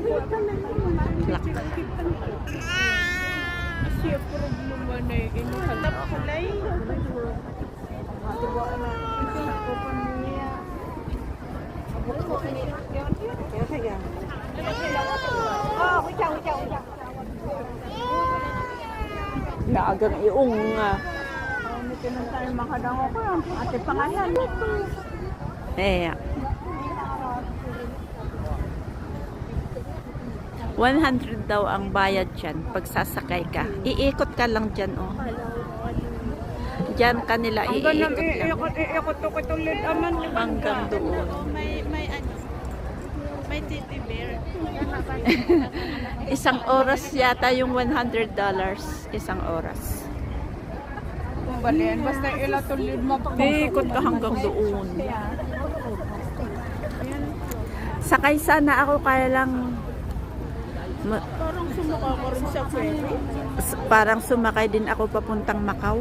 Plak. Siya problema na ini halap kulay. Naagang iong Hindi naman tayo makadango ko. Ate pangalan. eh. 100 daw ang bayad dyan pag sasakay ka. Iikot ka lang dyan, oh. Dyan kanila, Hanggang iikot lang. iikot ko tulad aman. Hanggang doon. May ano. May teddy bear. Isang oras yata yung $100. Isang oras. Kung balian, basta ilatulid mo. Iikot ka hanggang doon. Sakay sana ako kaya lang Parang sumaka ko rin sa ferry. parang sumakay din ako papuntang Macau.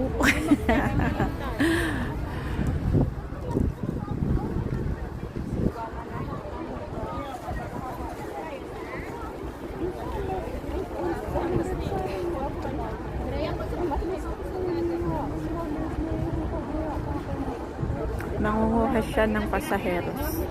Mangunguha siya ng pasaheros.